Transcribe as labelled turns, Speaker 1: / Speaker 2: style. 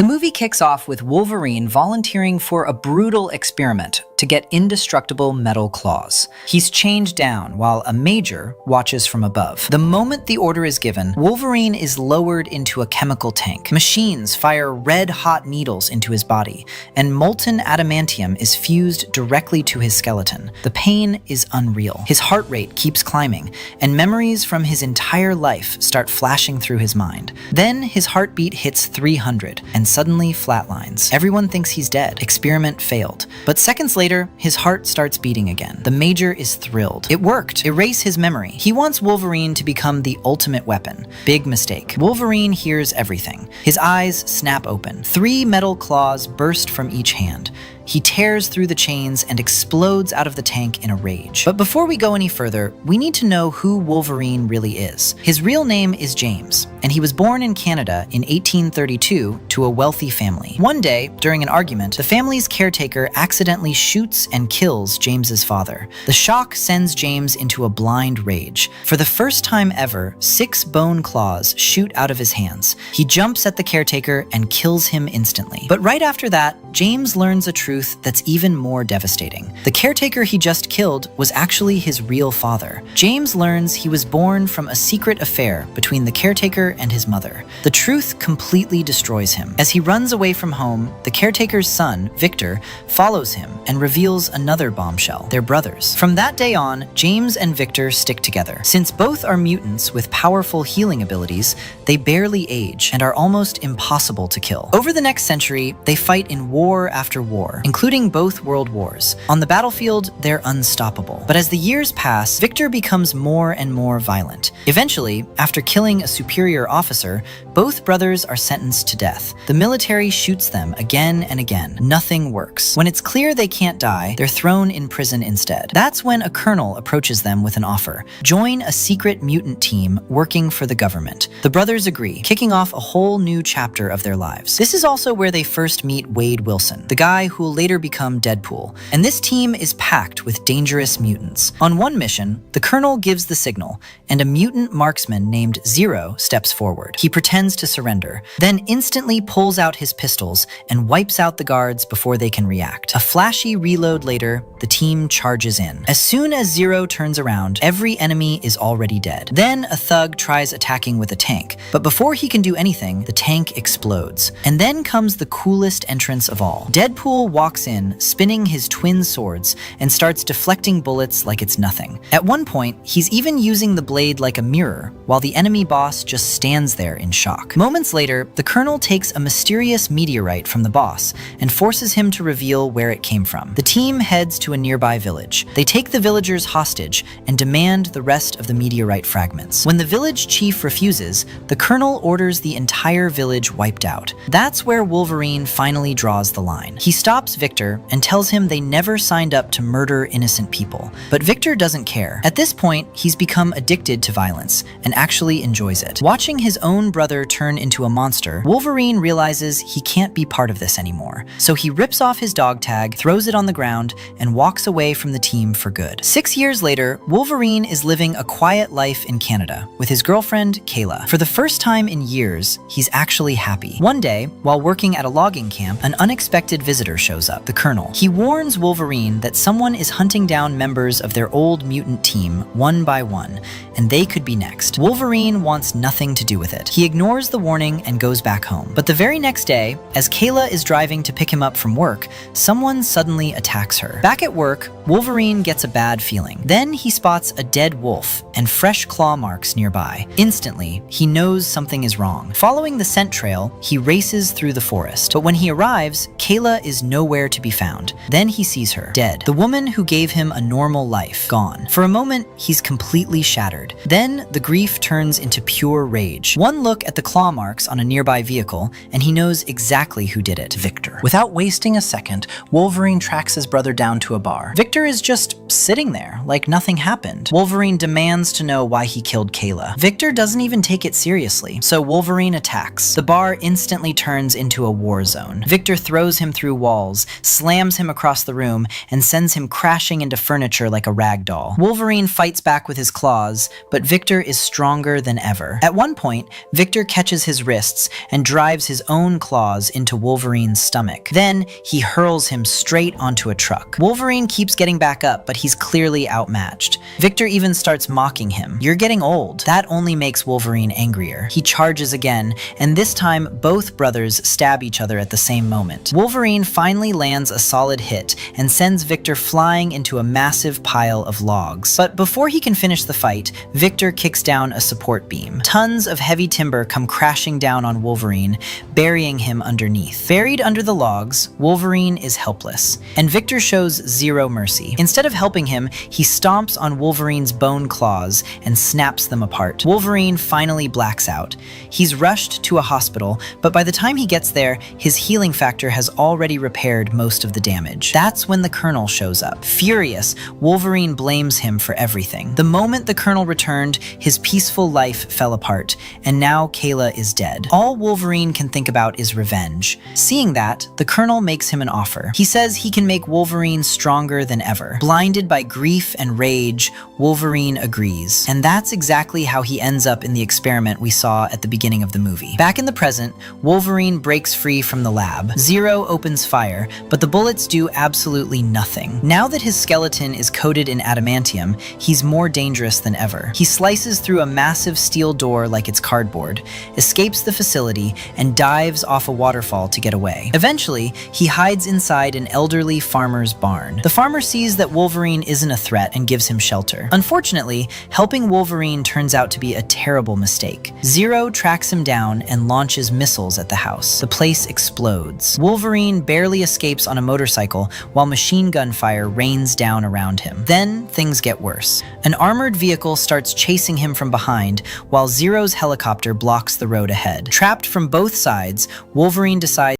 Speaker 1: The movie kicks off with Wolverine volunteering for a brutal experiment to get indestructible metal claws. He's chained down while a major watches from above. The moment the order is given, Wolverine is lowered into a chemical tank. Machines fire red-hot needles into his body, and molten adamantium is fused directly to his skeleton. The pain is unreal. His heart rate keeps climbing, and memories from his entire life start flashing through his mind. Then his heartbeat hits 300 and suddenly flatlines. Everyone thinks he's dead. Experiment failed. But seconds later, his heart starts beating again. The Major is thrilled. It worked. Erase his memory. He wants Wolverine to become the ultimate weapon. Big mistake. Wolverine hears everything. His eyes snap open. 3 metal claws burst from each hand. He tears through the chains and explodes out of the tank in a rage. But before we go any further, we need to know who Wolverine really is. His real name is James, and he was born in Canada in 1832 to a wealthy family. One day, during an argument, the family's caretaker accidentally shoots and kills James's father. The shock sends James into a blind rage. For the first time ever, 6 bone claws shoot out of his hands. He jumps at the caretaker and kills him instantly. But right after that, James learns a truth that's even more devastating. The caretaker he just killed was actually his real father. James learns he was born from a secret affair between the caretaker and his mother. The truth completely destroys him. As he runs away from home, the caretaker's son, Victor, follows him and reveals another bombshell. They're brothers. From that day on, James and Victor stick together. Since both are mutants with powerful healing abilities, they barely age and are almost impossible to kill. Over the next century, they fight in war after war, including both world wars. On the battlefield, they're unstoppable. But as the years pass, Victor becomes more and more violent. Eventually, after killing a superior officer, both brothers are sentenced to death. The military shoots them again and again. Nothing works. When it's clear they can't die, they're thrown in prison instead. That's when a colonel approaches them with an offer. Join a secret mutant team working for the government. The brothers agree, kicking off a whole new chapter of their lives. This is also where they first meet Wade Wilson, the guy who will later become Deadpool. And this team is packed with dangerous mutants. On one mission, the colonel gives the signal, and a mutant marksman named Zero steps forward. He pretends to surrender, then instantly pulls out his pistols and wipes out the guards before they can react. A flashy reload later, the team charges in. As soon as Zero turns around, every enemy is already dead. Then a thug tries attacking with a tank, but before he can do anything, the tank explodes. And then comes the coolest entrance of all. Deadpool walks in, spinning his twin swords, and starts deflecting bullets like it's nothing. At one point, he's even using the blade like a mirror, while the enemy boss just stands there in shock. Moments later, the colonel takes a mysterious meteorite from the boss and forces him to reveal where it came from. The team heads to a nearby village. They take the villagers hostage and demand the rest of the meteorite fragments. When the village chief refuses, the colonel orders the entire village wiped out. That's where Wolverine finally draws the line. He stops Victor and tells him they never signed up to murder innocent people. But Victor doesn't care. At this point, he's become addicted to violence and actually enjoys it. Watching his own brother turn into a monster, Wolverine realizes he can't be part of this anymore. So he rips off his dog tag, throws it on the ground, and walks away from the team for good. 6 years later, Wolverine is living a quiet life in Canada with his girlfriend, Kayla. For the first time in years, he's actually happy. One day, while working at a logging camp, an unexpected visitor shows up, the colonel. He warns Wolverine that someone is hunting down members of their old mutant team one by one, and they could be next. Wolverine wants nothing to do with it. He ignores the warning and goes back home. But the very next day, as Kayla is driving to pick him up from work, someone suddenly attacks her. Back at work, Wolverine gets a bad feeling. Then he spots a dead wolf and fresh claw marks nearby. Instantly, he knows something is wrong. Following the scent trail, he races through the forest. But when he arrives, Kayla is nowhere to be found. Then he sees her, dead. The woman who gave him a normal life, gone. For a moment, he's completely shattered. Then the grief turns into pure rage. One look at the claw marks on a nearby vehicle, and he knows exactly who did it, Victor. Without wasting a second, Wolverine tracks his brother down to a bar. Victor is just sitting there, like nothing happened. Wolverine demands wants to know why he killed Kayla. Victor doesn't even take it seriously, so Wolverine attacks. The bar instantly turns into a war zone. Victor throws him through walls, slams him across the room, and sends him crashing into furniture like a rag doll. Wolverine fights back with his claws, but Victor is stronger than ever. At one point, Victor catches his wrists and drives his own claws into Wolverine's stomach. Then, he hurls him straight onto a truck. Wolverine keeps getting back up, but he's clearly outmatched. Victor even starts mocking him. "You're getting old." That only makes Wolverine angrier. He charges again, and this time both brothers stab each other at the same moment. Wolverine finally lands a solid hit and sends Victor flying into a massive pile of logs. But before he can finish the fight, Victor kicks down a support beam. Tons of heavy timber come crashing down on Wolverine, burying him underneath. Buried under the logs, Wolverine is helpless, and Victor shows zero mercy. Instead of helping him, he stomps on Wolverine's bone claws and snaps them apart. Wolverine finally blacks out. He's rushed to a hospital, but by the time he gets there, his healing factor has already repaired most of the damage. That's when the Colonel shows up. Furious, Wolverine blames him for everything. The moment the Colonel returned, his peaceful life fell apart, and now Kayla is dead. All Wolverine can think about is revenge. Seeing that, the Colonel makes him an offer. He says he can make Wolverine stronger than ever. Blinded by grief and rage, Wolverine agrees. And that's exactly how he ends up in the experiment we saw at the beginning of the movie. Back in the present, Wolverine breaks free from the lab. Zero opens fire, but the bullets do absolutely nothing. Now that his skeleton is coated in adamantium, he's more dangerous than ever. He slices through a massive steel door like it's cardboard, escapes the facility, and dives off a waterfall to get away. Eventually, he hides inside an elderly farmer's barn. The farmer sees that Wolverine isn't a threat and gives him shelter. Unfortunately, helping Wolverine turns out to be a terrible mistake. Zero tracks him down and launches missiles at the house. The place explodes. Wolverine barely escapes on a motorcycle while machine gun fire rains down around him. Then things get worse. An armored vehicle starts chasing him from behind while Zero's helicopter blocks the road ahead. Trapped from both sides, Wolverine decides